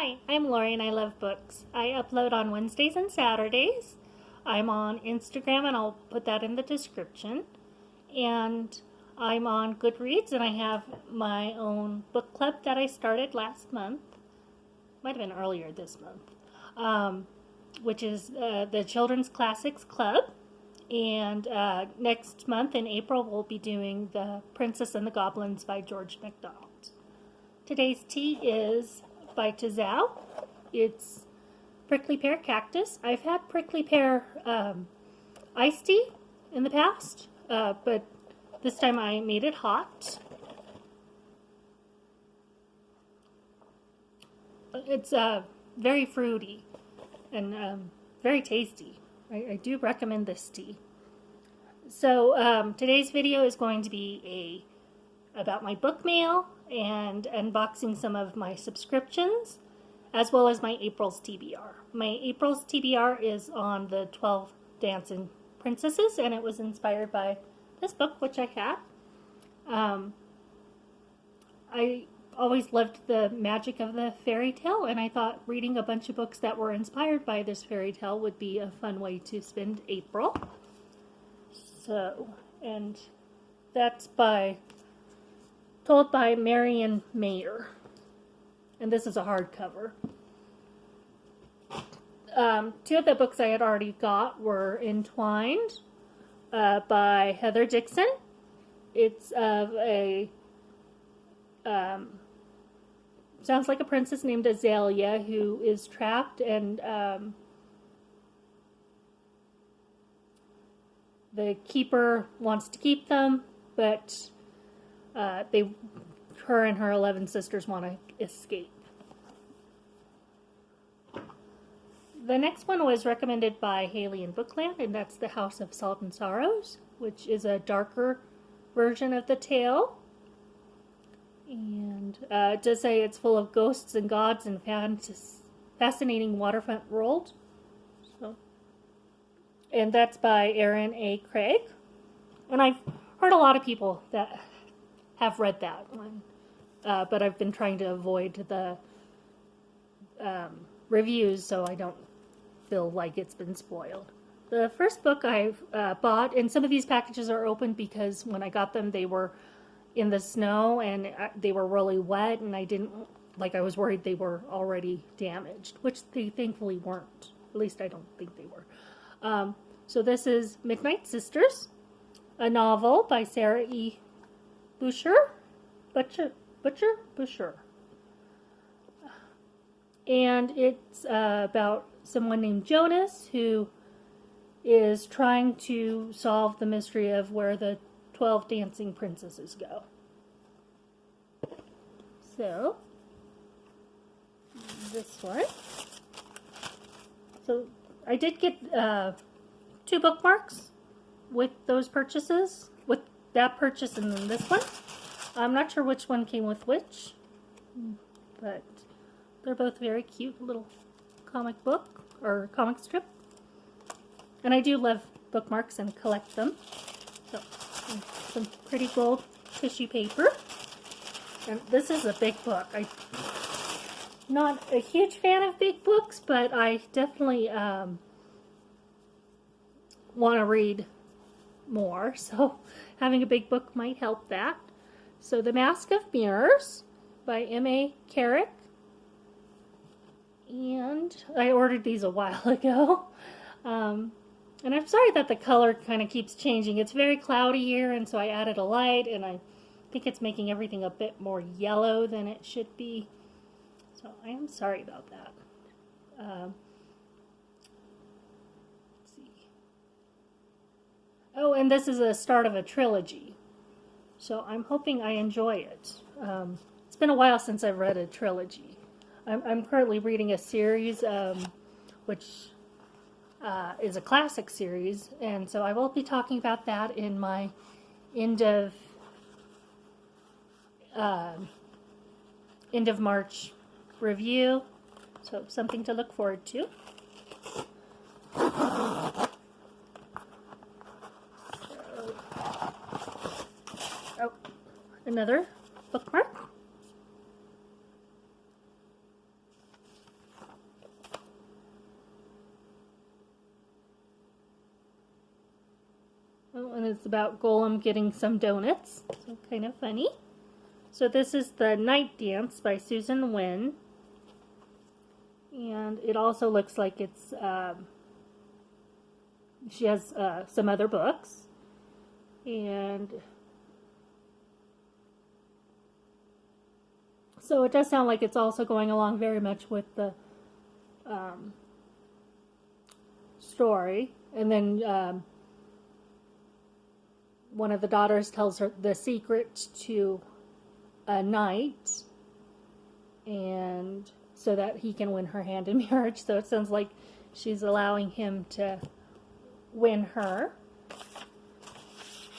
Hi, I'm Lori and I love books. I upload on Wednesdays and Saturdays. I'm on Instagram and I'll put that in the description. And I'm on Goodreads and I have my own book club that I started last month. Might have been earlier this month. Which is the Children's Classics Club. And next month in April we'll be doing The Princess and the Goblins by George MacDonald. Today's tea is by Tazao. It's prickly pear cactus. I've had prickly pear iced tea in the past, but this time I made it hot. It's very fruity and very tasty. I do recommend this tea. So today's video is going to be about my book mail and unboxing some of my subscriptions, as well as my April's TBR. My April's TBR is on the 12 Dancing Princesses, and it was inspired by this book, which I have. I always loved the magic of the fairy tale, and I thought reading a bunch of books that were inspired by this fairy tale would be a fun way to spend April. So, and that's told by Marion Mayer. And this is a hardcover. Two of the books I had already got were Entwined by Heather Dixon. It's of a sounds like a princess named Azalea who is trapped, and the keeper wants to keep them, but her and her 11 sisters want to escape. The next one was recommended by Haley in Bookland, and that's The House of Salt and Sorrows, which is a darker version of the tale. And it does say it's full of ghosts and gods and fascinating waterfront world. And that's by Erin A. Craig. And I've heard a lot of people that have read that one, but I've been trying to avoid the reviews so I don't feel like it's been spoiled. The first book I've bought, and some of these packages are open because when I got them they were in the snow and they were really wet, and I was worried they were already damaged, which they thankfully weren't. At least I don't think they were. So this is Midnight Sisters, a novel by Sarah E. Boucher. And it's about someone named Jonas who is trying to solve the mystery of where the 12 dancing princesses go. So, this one. So, I did get 2 bookmarks with those purchases, with that purchase and then this one. I'm not sure which one came with which, but they're both very cute little comic book or comic strip. And I do love bookmarks and collect them. So, some pretty gold tissue paper. And this is a big book. I'm not a huge fan of big books, but I definitely want to read more, so having a big book might help that. So The Mask of Mirrors by M.A. Carrick, and I ordered these a while ago, and I'm sorry that the color kind of keeps changing. It's very cloudy here, and so I added a light, and I think it's making everything a bit more yellow than it should be, so I am sorry about that. Oh, and this is the start of a trilogy, so I'm hoping I enjoy it. It's been a while since I've read a trilogy. I'm currently reading a series, which is a classic series, and so I will be talking about that in my end of March review, so something to look forward to. Another bookmark. it's about Golem getting some donuts, so kind of funny. So this is The Night Dance by Susan Wynn. And it also looks like it's, she has some other books. And so it does sound like it's also going along very much with the story. And then one of the daughters tells her the secret to a knight, and so that he can win her hand in marriage. So it sounds like she's allowing him to win her.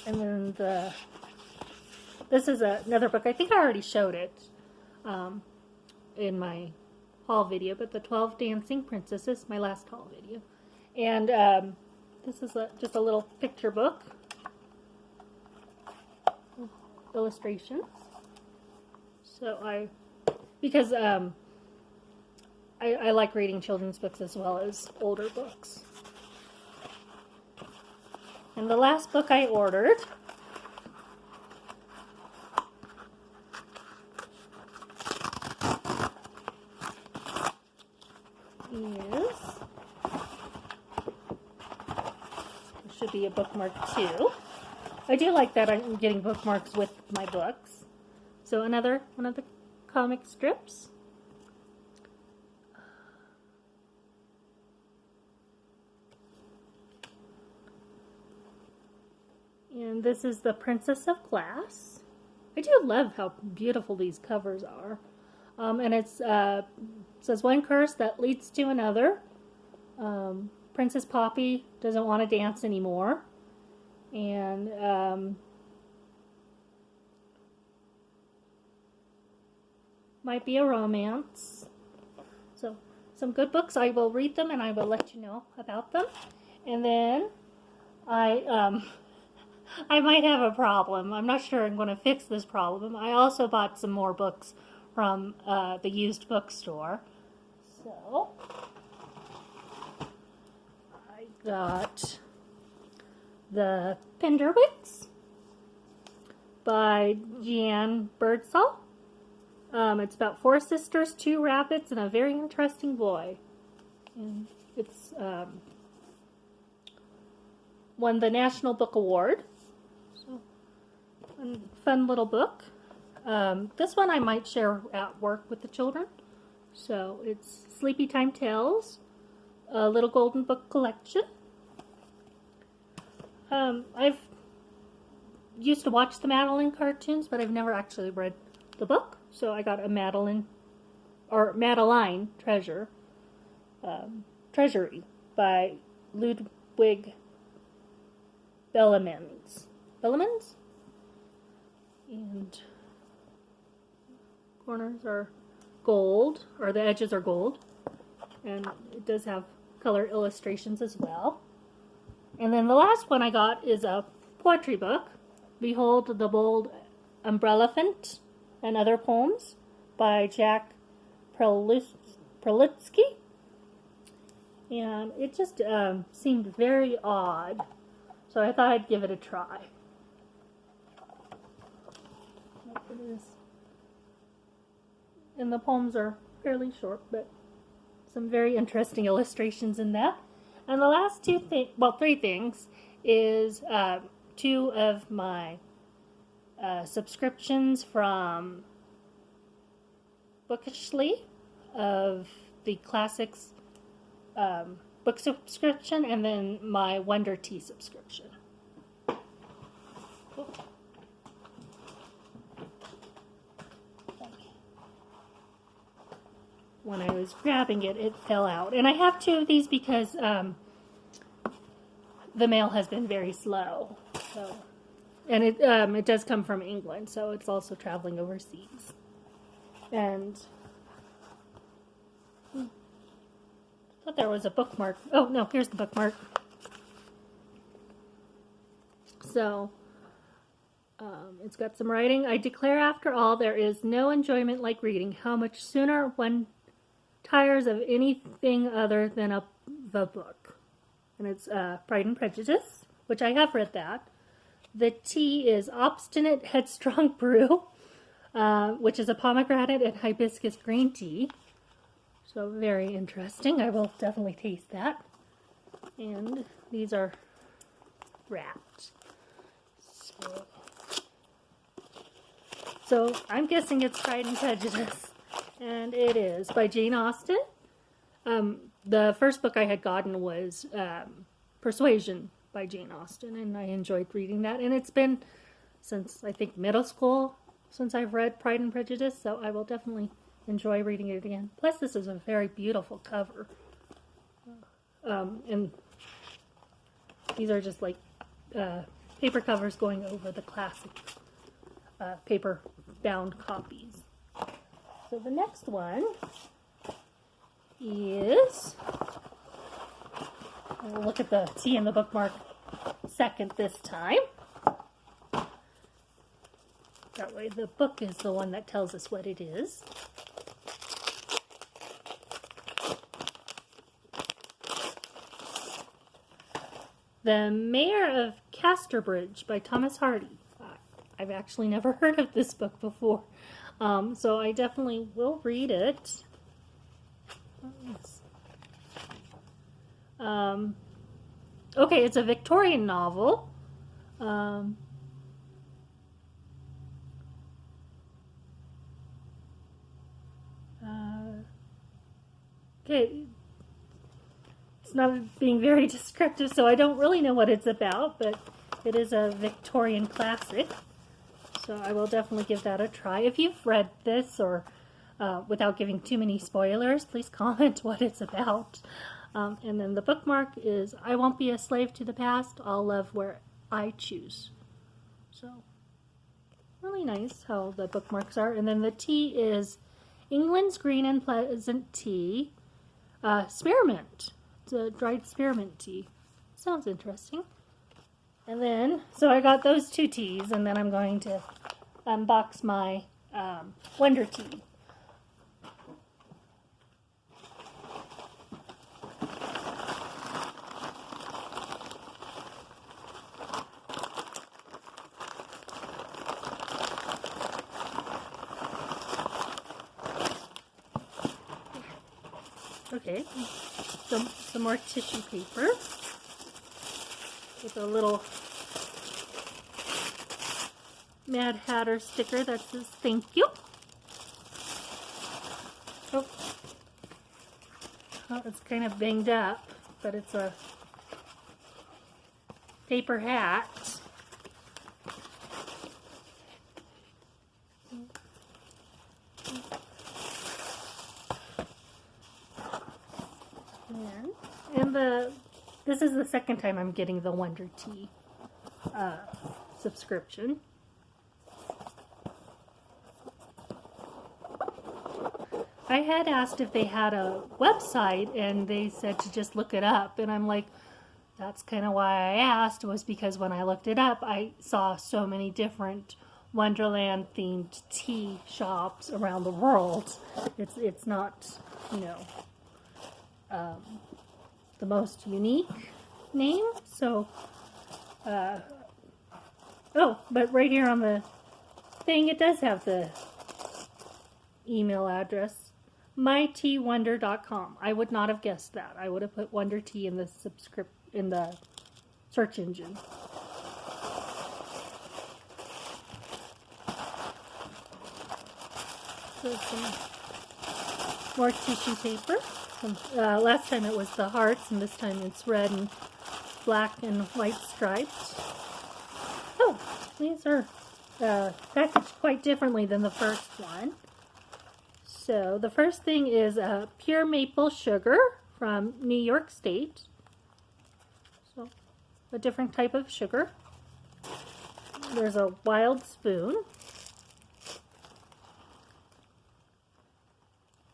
And then this is another book. I think I already showed it in my haul video, but The 12 Dancing Princesses, my last haul video. And this is just a little picture book. Illustrations. So because I like reading children's books as well as older books. And the last book I ordered is, it should be a bookmark too. I do like that I'm getting bookmarks with my books. So another one of the comic strips. And this is The Princess of Glass. I do love how beautiful these covers are. And it says one curse that leads to another. Princess Poppy doesn't want to dance anymore. And might be a romance. So some good books. I will read them and I will let you know about them. And then I might have a problem. I'm not sure I'm going to fix this problem. I also bought some more books from the used bookstore. So I got The Pinderwicks by Jan Birdsall. It's about 4 sisters, 2 rabbits, and a very interesting boy. And it's won the National Book Award. So, fun little book. This one I might share at work with the children. So it's Sleepy Time Tales, a Little Golden Book Collection. I've used to watch the Madeline cartoons, but I've never actually read the book. So I got a Madeline Treasury by Ludwig Bellemans. And corners are gold, or the edges are gold. And it does have color illustrations as well. And then the last one I got is a poetry book, Behold the Bold Umbrellaphant and Other Poems by Jack Prelitsky. And it just seemed very odd, so I thought I'd give it a try. It is. And the poems are fairly short, but some very interesting illustrations in that. And the last three things is 2 of my subscriptions from Bookishly of the classics book subscription, and then my Wonder Tea subscription. When I was grabbing it, it fell out. And I have 2 of these because the mail has been very slow. So, and it does come from England, so it's also traveling overseas. And I thought there was a bookmark. Oh, no, here's the bookmark. So, it's got some writing. I declare, after all, there is no enjoyment like reading. How much sooner one tires of anything other than the book. And it's Pride and Prejudice, which I have read that. The tea is Obstinate Headstrong Brew, which is a pomegranate and hibiscus green tea. So very interesting. I will definitely taste that. And these are wrapped. So I'm guessing it's Pride and Prejudice. And it is by Jane Austen. The first book I had gotten was Persuasion by Jane Austen, and I enjoyed reading that. And it's been since, I think, middle school since I've read Pride and Prejudice, so I will definitely enjoy reading it again. Plus, this is a very beautiful cover. And these are just like paper covers going over the classic paper-bound copies. So the next one is, we'll look at the T and the bookmark second this time. That way the book is the one that tells us what it is. The Mayor of Casterbridge by Thomas Hardy. I've actually never heard of this book before, so I definitely will read it. Okay, it's a Victorian novel. Okay, it's not being very descriptive, so I don't really know what it's about, but it is a Victorian classic, so I will definitely give that a try. If you've read this, or without giving too many spoilers, please comment what it's about. And then the bookmark is, I won't be a slave to the past, I'll love where I choose. So, really nice how the bookmarks are. And then the tea is England's Green and Pleasant Tea, Spearmint. It's a dried spearmint tea. Sounds interesting. And then, so I got those two teas, and then I'm going to unbox my Wonder Tea. Okay, some more tissue paper with a little Mad Hatter sticker that says thank you. Oh, it's kind of banged up, but it's a paper hat. And this is the second time I'm getting the Wonder Tea subscription. I had asked if they had a website, and they said to just look it up, and I'm like, that's kind of why I asked, was because when I looked it up, I saw so many different Wonderland themed tea shops around the world. It's not, you know, the most unique name, so oh, but right here on the thing it does have the email address, myteawonder.com. I would not have guessed that. I would have put Wonder Tea in the search engine. So some more tissue paper. Last time it was the hearts, and this time it's red and black and white stripes. Oh, these are packaged quite differently than the first one. So the first thing is pure maple sugar from New York State. So a different type of sugar. There's a wild spoon.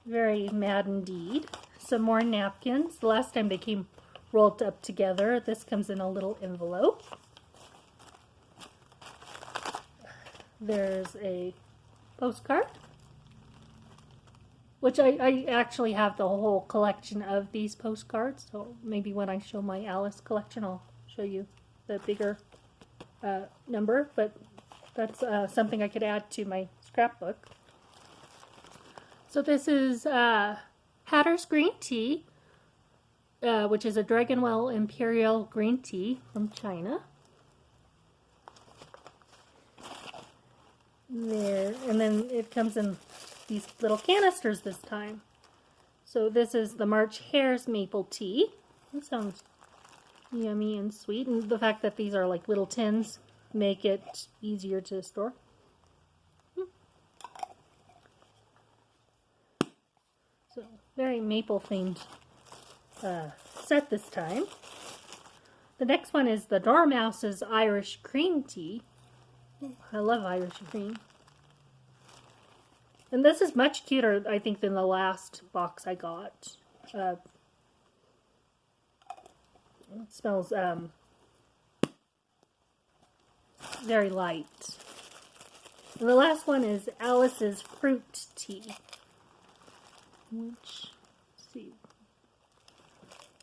Very mad indeed. Some more napkins. The last time they came rolled up together. This comes in a little envelope. There's a postcard, which I actually have the whole collection of these postcards, so maybe when I show my Alice collection I'll show you the bigger number, but that's something I could add to my scrapbook. So this is Hare's Green Tea, which is a Dragonwell Imperial Green Tea from China. There, and then it comes in these little canisters this time. So this is the March Hare's Maple Tea. That sounds yummy and sweet, and the fact that these are like little tins make it easier to store. So very maple themed set this time. The next one is the Dormouse's Irish Cream Tea. I love Irish cream. And this is much cuter, I think, than the last box I got. It smells very light. And the last one is Alice's Fruit Tea. Which, let's see.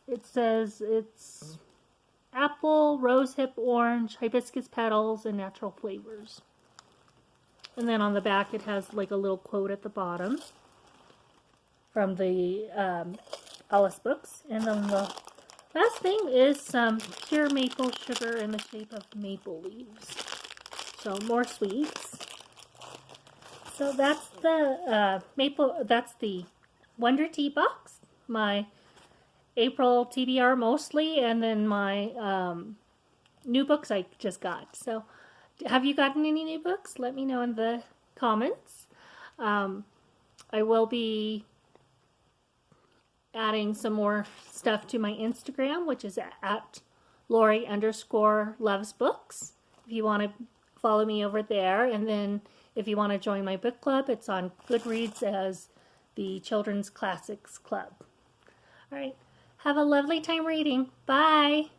It says it's apple, rosehip orange, hibiscus petals, and natural flavors. And then on the back it has like a little quote at the bottom from the Alice books. And then the last thing is some pure maple sugar in the shape of maple leaves. So more sweets. So that's the that's the Wonder Tea box. My April TBR mostly, and then my new books I just got. So have you gotten any new books? Let me know in the comments. I will be adding some more stuff to my Instagram, which is at Lori_loves_books. If you want to follow me over there, and then if you want to join my book club, it's on Goodreads as the Children's Classics Club. All right. Have a lovely time reading. Bye.